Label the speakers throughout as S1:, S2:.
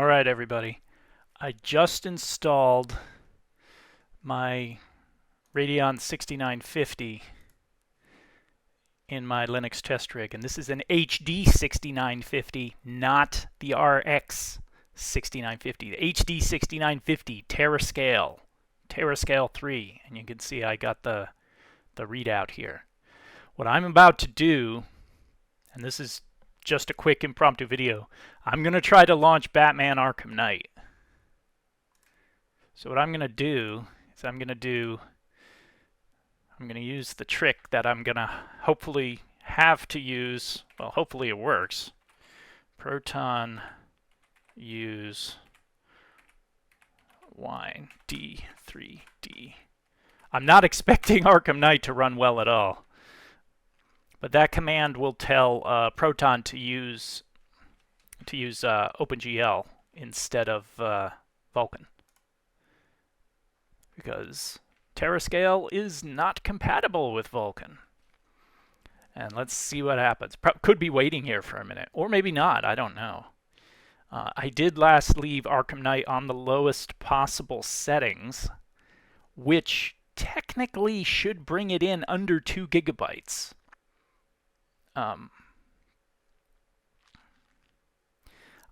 S1: All right, everybody. I just installed my Radeon 6950 in my Linux test rig, and this is an HD 6950, not the RX 6950. The HD 6950 TeraScale 3, and you can see I got the readout here. What I'm about to do, and this is just a quick impromptu video, I'm going to try to launch Batman Arkham Knight. So what I'm going to do is I'm going to use the trick that I'm going to hopefully have to use. Well, hopefully it works. Proton use wine D3D. I'm not expecting Arkham Knight to run well at all, but that command will tell Proton to use OpenGL instead of Vulkan, because TeraScale is not compatible with Vulkan. And let's see what happens. Could be waiting here for a minute, or maybe not. I don't know. I did last leave Arkham Knight on the lowest possible settings, which technically should bring it in under 2 gigabytes.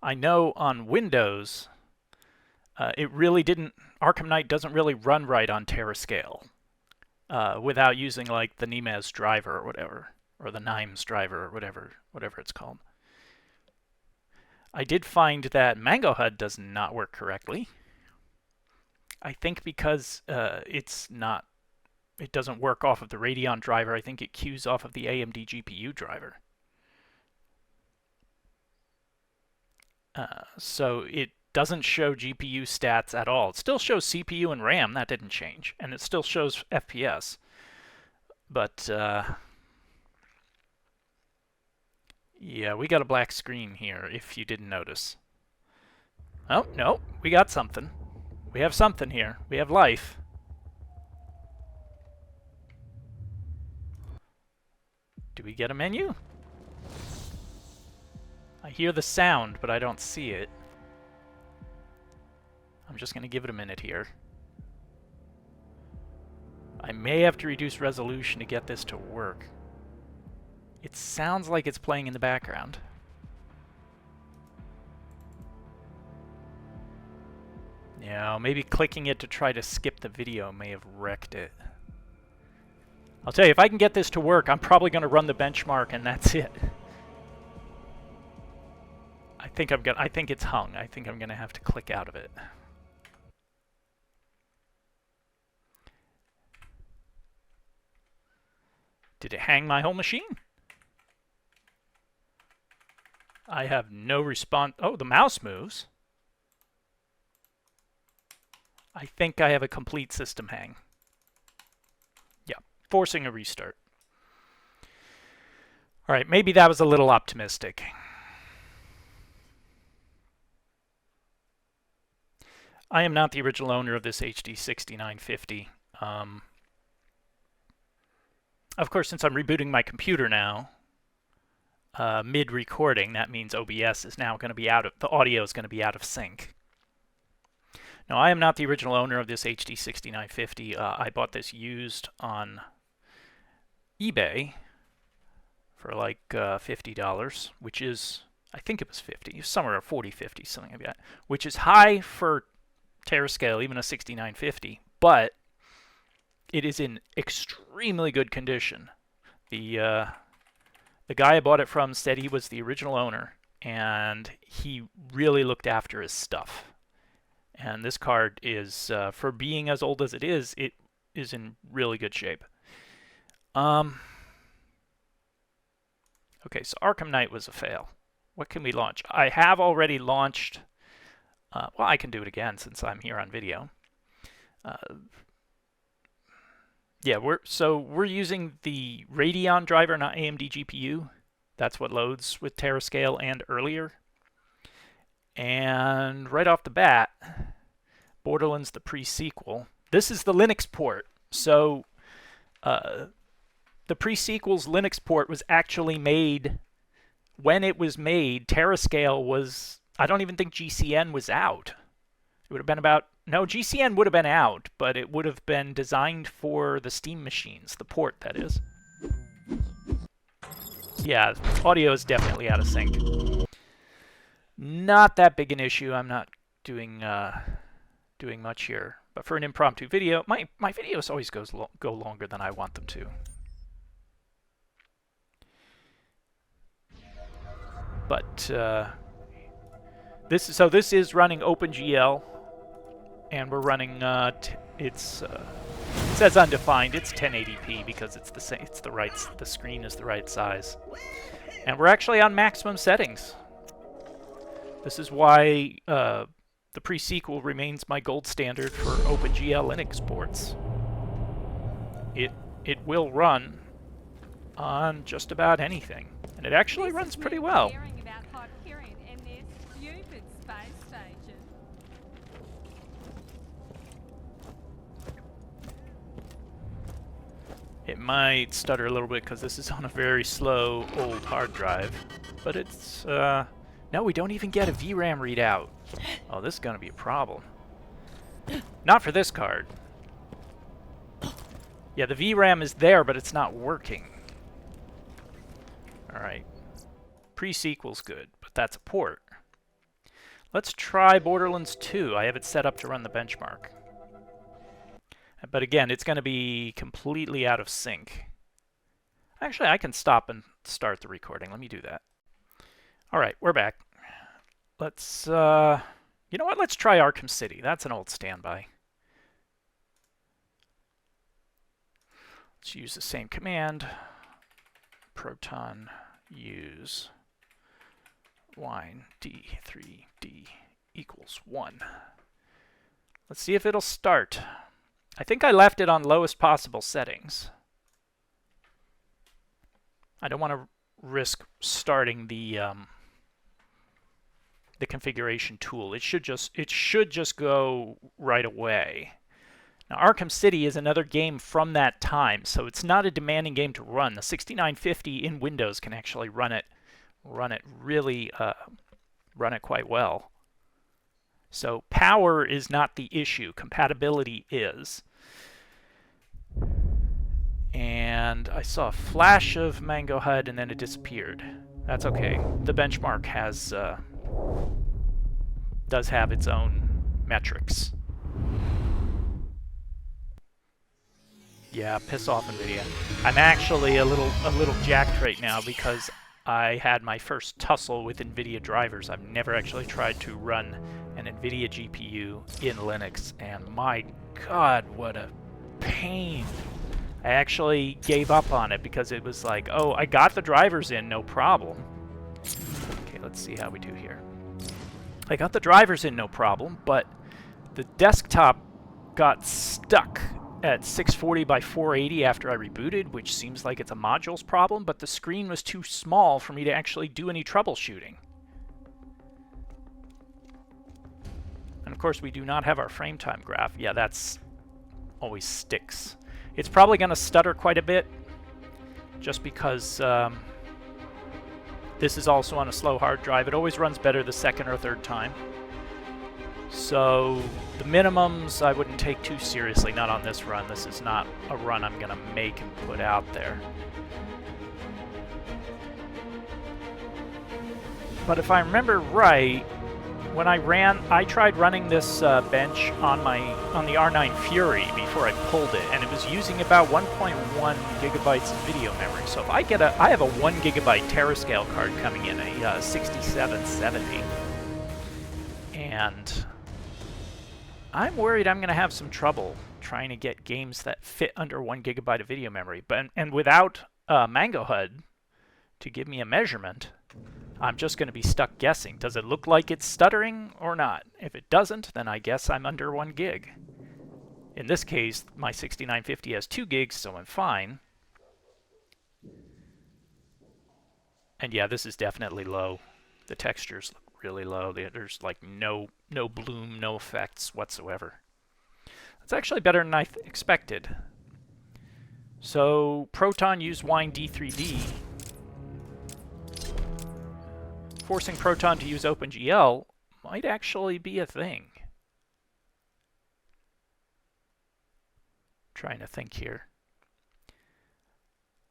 S1: I know on Windows, it really didn't. Arkham Knight doesn't really run right on TeraScale without using like the Mhz driver or whatever, or the Mhz driver or whatever it's called. I did find that Mango HUD does not work correctly. I think because it doesn't work off of the Radeon driver. I think it queues off of the AMD GPU driver. So it doesn't show GPU stats at all. It still shows CPU and RAM. That didn't change. And it still shows FPS. But, yeah, we got a black screen here, if you didn't notice. Oh, no, we got something. We have something here. We have life. Do we get a menu? I hear the sound, but I don't see it. I'm just going to give it a minute here. I may have to reduce resolution to get this to work. It sounds like it's playing in the background. Yeah, maybe clicking it to try to skip the video may have wrecked it. I'll tell you, if I can get this to work, I'm probably going to run the benchmark and that's it. I think it's hung. I think I'm going to have to click out of it. Did it hang my whole machine? I have no response. Oh, the mouse moves. I think I have a complete system hang. Yeah, forcing a restart. All right, maybe that was a little optimistic. I am not the original owner of this HD 6950. Of course, since I'm rebooting my computer now, mid-recording, that means OBS is now going to be the audio is going to be out of sync. Now, I am not the original owner of this HD 6950. I bought this used on eBay for like $50, which is, I think it was 50, somewhere 40, 50, something like that, which is high for TeraScale, even a 6950, but it is in extremely good condition. The guy I bought it from said he was the original owner, and he really looked after his stuff. And this card is, for being as old as it is in really good shape. Okay, so Arkham Knight was a fail. What can we launch? I have already launched. Well, I can do it again since I'm here on video. Yeah, we're using the Radeon driver, not AMD GPU. That's what loads with TeraScale and earlier. And right off the bat, Borderlands The Pre-Sequel. This is the Linux port. So the Pre-Sequel's Linux port was actually made, when it was made, TeraScale was I don't even think GCN was out. It would have been about... No, GCN would have been out, but it would have been designed for the Steam machines, the port, that is. Yeah, audio is definitely out of sync. Not that big an issue. I'm not doing much here. But for an impromptu video, my videos always go longer than I want them to. But this is running OpenGL, and we're running it says undefined. It's 1080p because it's the same. It's the screen is the right size, and we're actually on maximum settings. This is why the Pre-Sequel remains my gold standard for OpenGL Linux ports. It will run on just about anything, and it actually runs pretty well. It might stutter a little bit because this is on a very slow old hard drive, but it's no, we don't even get a VRAM readout. Oh, this is going to be a problem. Not for this card. Yeah, the VRAM is there, but it's not working. Alright. Pre-Sequel's good, but that's a port. Let's try Borderlands 2. I have it set up to run the benchmark. But again, it's going to be completely out of sync. Actually, I can stop and start the recording. Let me do that. Alright, we're back. Let's, you know what? Let's try Arkham City. That's an old standby. Let's use the same command. Proton use wine d3d equals 1. Let's see if it'll start. I think I left it on lowest possible settings. I don't want to risk starting the configuration tool. It should just go right away. Now, Arkham City is another game from that time, so it's not a demanding game to run. The 6950 in Windows can actually run it quite well. So power is not the issue. Compatibility is. And I saw a flash of Mango HUD and then it disappeared. That's okay. The benchmark does have its own metrics. Yeah, piss off NVIDIA. I'm actually a little jacked right now because I had my first tussle with NVIDIA drivers. I've never actually tried to run an NVIDIA GPU in Linux, and my God, what a pain. I actually gave up on it because it was like, oh, I got the drivers in, no problem. Okay, let's see how we do here. I got the drivers in, no problem, but the desktop got stuck at 640 by 480 after I rebooted, which seems like it's a modules problem, but the screen was too small for me to actually do any troubleshooting. And of course, we do not have our frame time graph. Yeah, that's always sticks. It's probably going to stutter quite a bit, just because this is also on a slow hard drive. It always runs better the second or third time. So the minimums I wouldn't take too seriously, not on this run. This is not a run I'm going to make and put out there. But if I remember right, when I tried running this bench on the R9 Fury before I pulled it, and it was using about 1.1 gigabytes of video memory. So if I have a 1 gigabyte TeraScale card coming in, a 6770, and I'm worried I'm going to have some trouble trying to get games that fit under 1 gigabyte of video memory. And without Mango HUD to give me a measurement, I'm just going to be stuck guessing. Does it look like it's stuttering or not? If it doesn't, then I guess I'm under 1 gig. In this case, my 6950 has 2 gigs, so I'm fine. And yeah, this is definitely low. The textures look really low. There's like no bloom, no effects whatsoever. That's actually better than I expected. So Proton used Wine D3D forcing Proton to use OpenGL might actually be a thing. Trying to think here.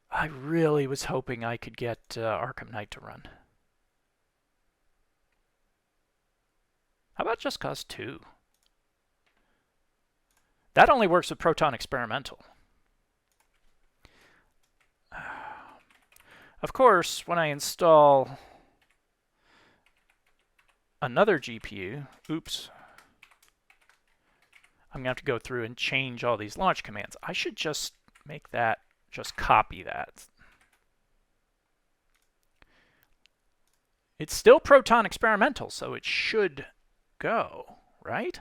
S1: I really was hoping I could get Arkham Knight to run. How about Just Cause 2? That only works with Proton Experimental. Of course, when I install another GPU, oops, I'm going to have to go through and change all these launch commands. I should just make that, just copy that. It's still Proton Experimental, so it should go, right?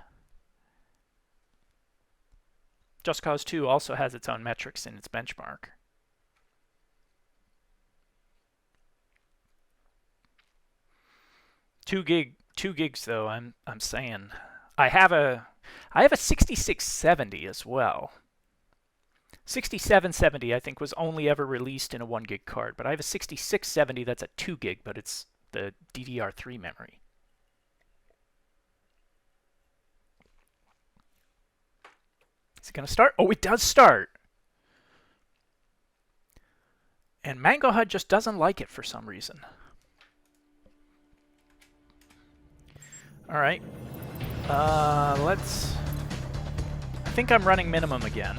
S1: Just Cause 2 also has its own metrics in its benchmark. Two gigs though, I'm saying. I have a 6670 as well. 6770 I think was only ever released in a 1 gig card, but I have a 6670 that's a 2 gig, but it's the DDR3 memory. Is it going to start? Oh, it does start. And Mango HUD just doesn't like it for some reason. All right. Let's... I think I'm running minimum again.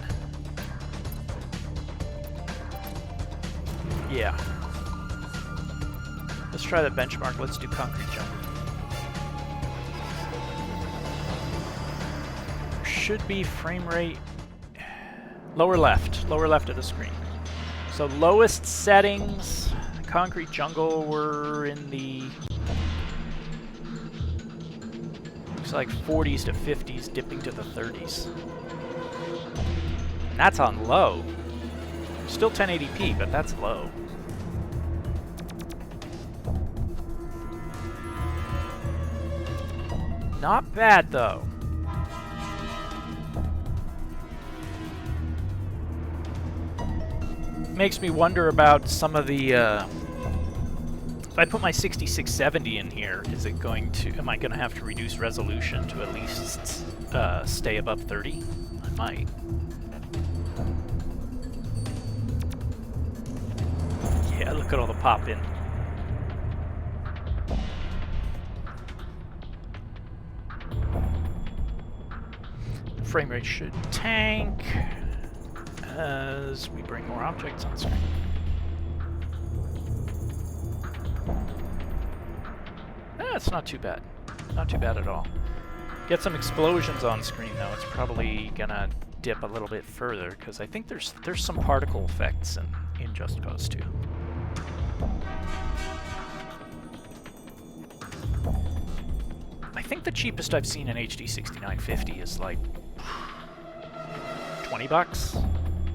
S1: Yeah. Let's try the benchmark. Let's do Concrete Jungle. Should be frame rate lower left of the screen. So lowest settings, Concrete Jungle, were in the looks like 40s to 50s, dipping to the 30s. And that's on low. Still 1080p, but that's low. Not bad though. Makes me wonder about some of the if I put my 6670 in here, is it going to, am I going to have to reduce resolution to at least stay above 30? I might. Yeah, look at all the pop in. Frame rate should tank as we bring more objects on screen. It's not too bad. Not too bad at all. Get some explosions on screen though. It's probably gonna dip a little bit further because I think there's some particle effects in Just Cause 2. I think the cheapest I've seen in HD 6950 is like 20 bucks.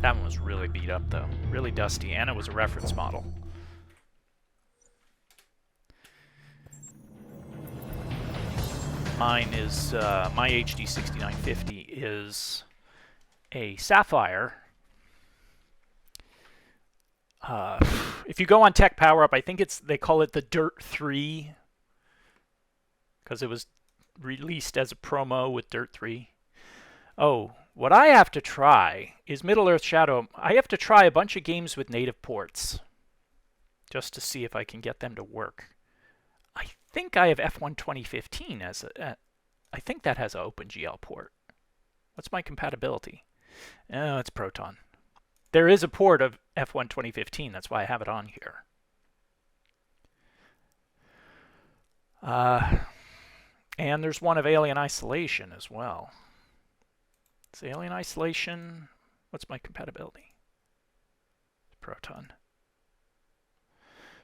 S1: That one was really beat up though, really dusty, and it was a reference model. Mine is, my HD 6950 is a Sapphire. If you go on Tech Power Up, I think they call it the Dirt 3, because it was released as a promo with Dirt 3. Oh, what I have to try is Middle-earth Shadow. I have to try a bunch of games with native ports, just to see if I can get them to work. I think I have F1 2015 as a... I think that has an OpenGL port. What's my compatibility? Oh, it's Proton. There is a port of F1 2015. That's why I have it on here. And there's one of Alien Isolation as well. It's Alien Isolation. What's my compatibility? Proton.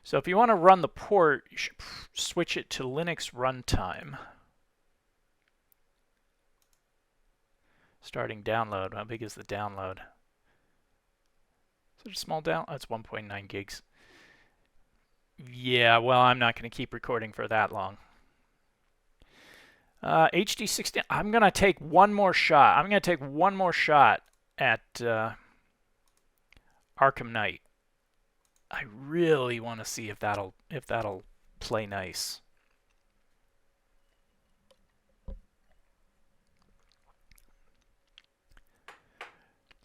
S1: So if you want to run the port, you should switch it to Linux runtime. Starting download. How big is the download? Is it a small down? Oh, it's 1.9 gigs. Yeah, well, I'm not going to keep recording for that long. HD 60. I'm going to take one more shot. I'm going to take one more shot at Arkham Knight. I really want to see if that'll play nice.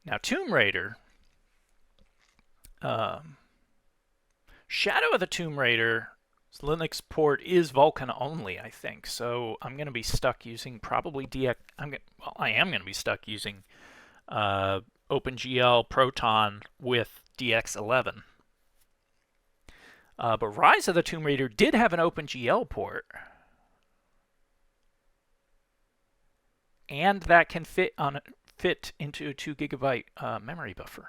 S1: Now, Tomb Raider, Shadow of the Tomb Raider Linux port is Vulkan only, I think. So I'm going to be stuck using probably DX. I am going to be stuck using OpenGL Proton with DX11. But Rise of the Tomb Raider did have an OpenGL port. And that can fit into a 2 GB memory buffer.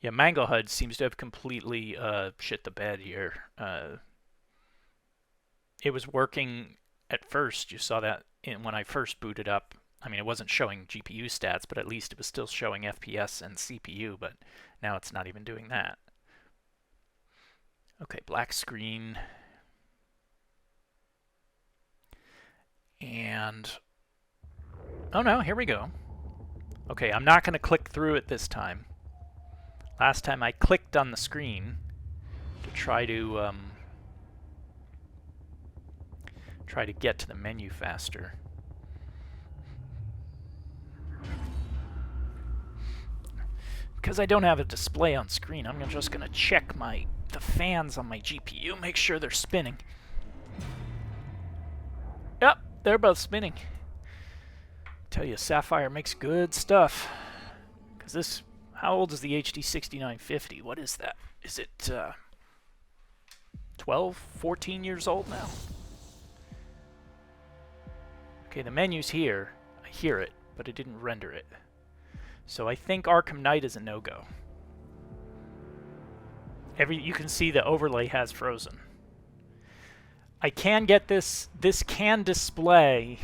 S1: Yeah, MangleHUD seems to have completely shit the bed here. It was working at first. You saw that when I first booted up. I mean, it wasn't showing GPU stats, but at least it was still showing FPS and CPU, but now it's not even doing that. Okay, black screen. And, oh no, here we go. Okay, I'm not going to click through it this time. Last time I clicked on the screen to try to get to the menu faster. Because I don't have a display on screen, I'm just going to check the fans on my GPU, make sure they're spinning. Yep, they're both spinning. Tell you, Sapphire makes good stuff. Because this, how old is the HD6950? What is that? Is it 12, 14 years old now? Okay, the menu's here. I hear it, but it didn't render it. So I think Arkham Knight is a no-go. You can see the overlay has frozen. I can get this. This can display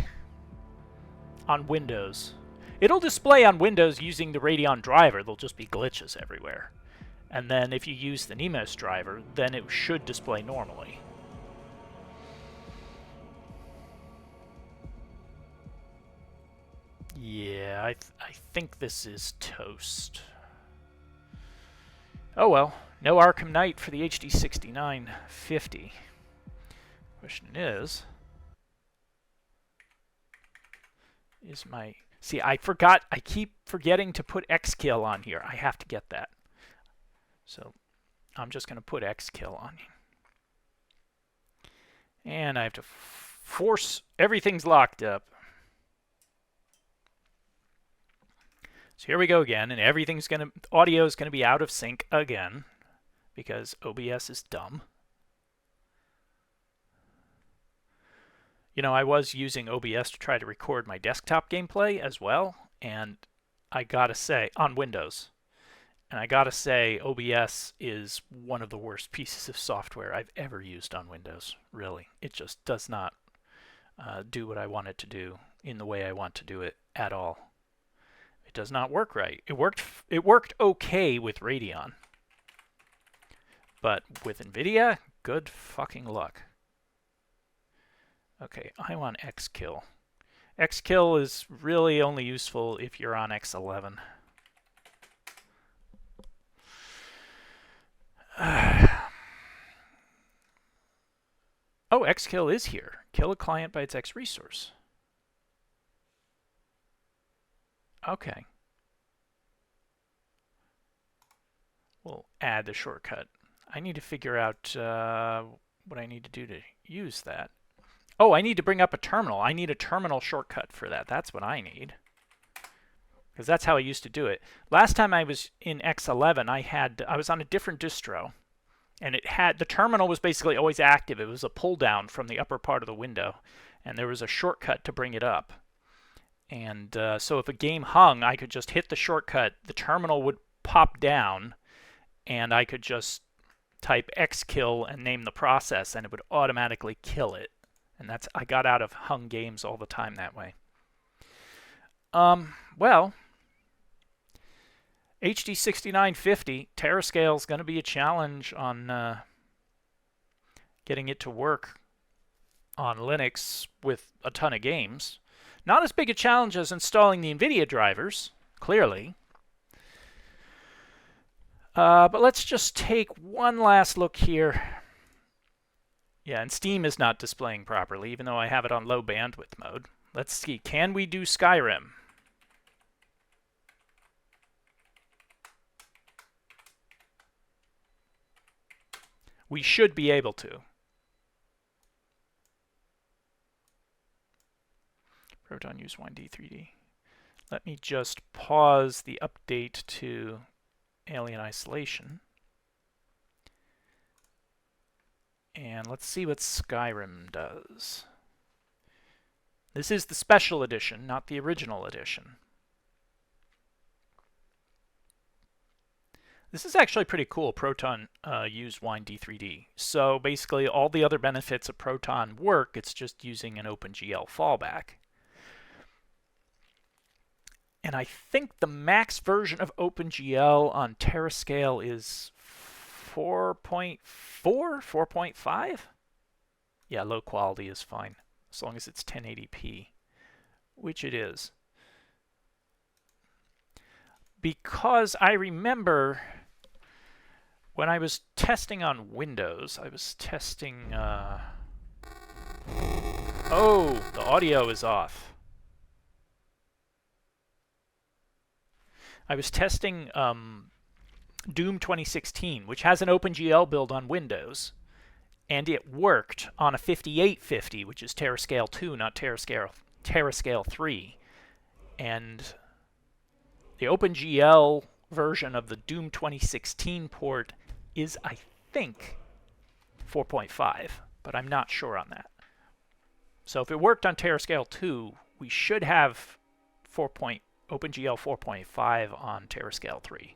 S1: on Windows. It'll display on Windows using the Radeon driver. There'll just be glitches everywhere. And then if you use the Mhz driver, then it should display normally. Yeah, I think this is toast. Oh well, no Arkham Knight for the HD6950. Question is my... See, I keep forgetting to put XKill on here. I have to get that. So I'm just going to put XKill on. And I have to force... Everything's locked up. So here we go again, and audio is going to be out of sync again because OBS is dumb. You know, I was using OBS to try to record my desktop gameplay as well, and I gotta say, on Windows, and I gotta say OBS is one of the worst pieces of software I've ever used on Windows, really. It just does not do what I want it to do in the way I want to do it at all. It does not work right. It worked okay with Radeon. But with NVIDIA, good fucking luck. Okay, I want XKill. XKill is really only useful if you're on X11. Oh, XKill is here. Kill a client by its X resource. Okay. We'll add the shortcut. I need to figure out what I need to do to use that. Oh, I need to bring up a terminal. I need a terminal shortcut for that. That's what I need. Because that's how I used to do it. Last time I was in X11, I was on a different distro. And the terminal was basically always active. It was a pull down from the upper part of the window. And there was a shortcut to bring it up. And so if a game hung, I could just hit the shortcut, the terminal would pop down, and I could just type XKill and name the process, and it would automatically kill it. And I got out of hung games all the time that way. Well, HD6950, TeraScale is going to be a challenge on getting it to work on Linux with a ton of games. Not as big a challenge as installing the NVIDIA drivers, clearly. But let's just take one last look here. Yeah, and Steam is not displaying properly, even though I have it on low bandwidth mode. Let's see, can we do Skyrim? We should be able to. Proton use WinD3D. Let me just pause the update to Alien Isolation. And let's see what Skyrim does. This is the special edition, not the original edition. This is actually pretty cool. Proton used WinD3D. So basically all the other benefits of Proton work, it's just using an OpenGL fallback. And I think the max version of OpenGL on TeraScale is 4.4, 4.5? Yeah, low quality is fine, as long as it's 1080p, which it is. Because I remember when I was testing on Windows, I was testing... Oh, the audio is off. I was testing Doom 2016, which has an OpenGL build on Windows, and it worked on a 5850, which is TeraScale 2, not TeraScale 3. And the OpenGL version of the Doom 2016 port is, I think, 4.5, but I'm not sure on that. So if it worked on TeraScale 2, we should have OpenGL 4.5 on TeraScale 3.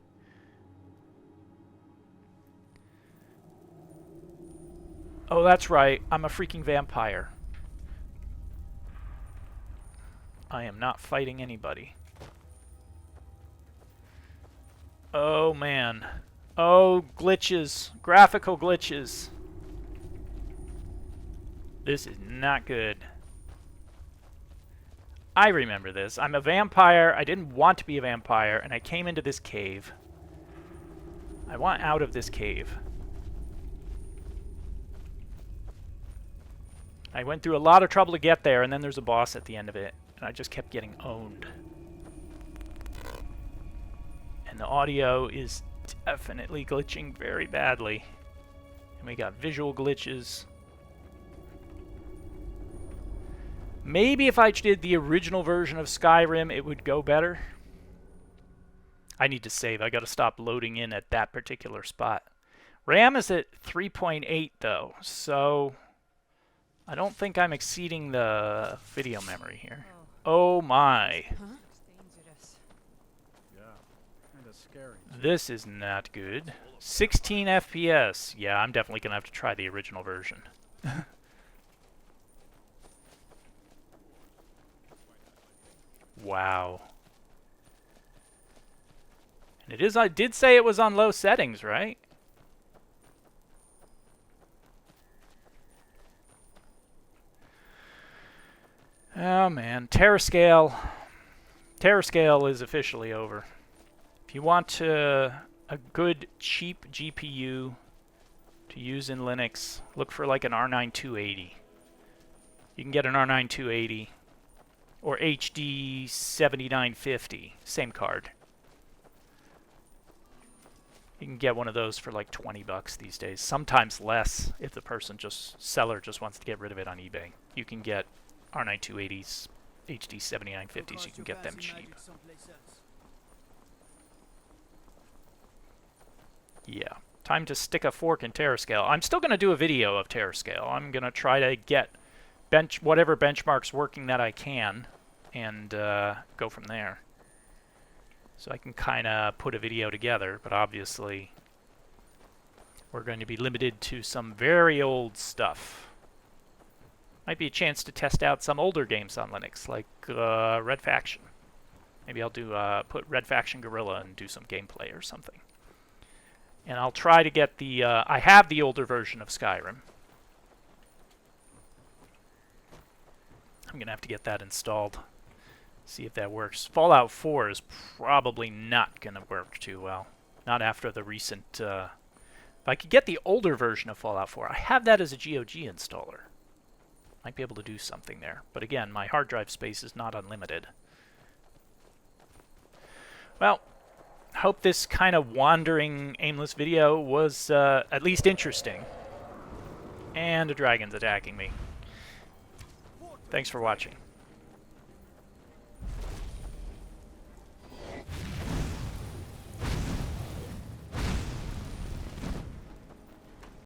S1: Oh, that's right. I'm a freaking vampire. I am not fighting anybody. Oh, man. Oh, glitches. Graphical glitches. This is not good. I remember this. I'm a vampire. I didn't want to be a vampire, and I came into this cave. I want out of this cave. I went through a lot of trouble to get there, and then there's a boss at the end of it, and I just kept getting owned. And the audio is definitely glitching very badly. And we got visual glitches. Maybe if I did the original version of Skyrim, it would go better. I need to save. I got to stop loading in at that particular spot. RAM is at 3.8 though, so I don't think I'm exceeding the video memory here. Oh my. This is not good. 16 FPS. Yeah, I'm definitely going to have to try the original version. Wow. And it is, I did say it was on low settings, right? Oh man, TeraScale. TeraScale is officially over. If you want a good, cheap GPU to use in Linux, look for like an R9 280. You can get an R9 280 or HD 7950, same card. You can get one of those for like 20 bucks these days, sometimes less if the seller just wants to get rid of it on eBay. You can get R9 280s, HD 7950s, you can get them cheap. Yeah, time to stick a fork in TeraScale. I'm still going to do a video of TeraScale. I'm going to try to get whatever benchmarks working that I can and go from there. So I can kind of put a video together, but obviously we're going to be limited to some very old stuff. Might be a chance to test out some older games on Linux, like Red Faction. Maybe I'll do put Red Faction Guerrilla and do some gameplay or something. And I'll try to get the... I have the older version of Skyrim. I'm going to have to get that installed. See if that works. Fallout 4 is probably not going to work too well. Not after the recent... if I could get the older version of Fallout 4, I have that as a GOG installer. Might be able to do something there. But again, my hard drive space is not unlimited. Well, hope this kind of wandering, aimless video was at least interesting. And a dragon's attacking me. Thanks for watching.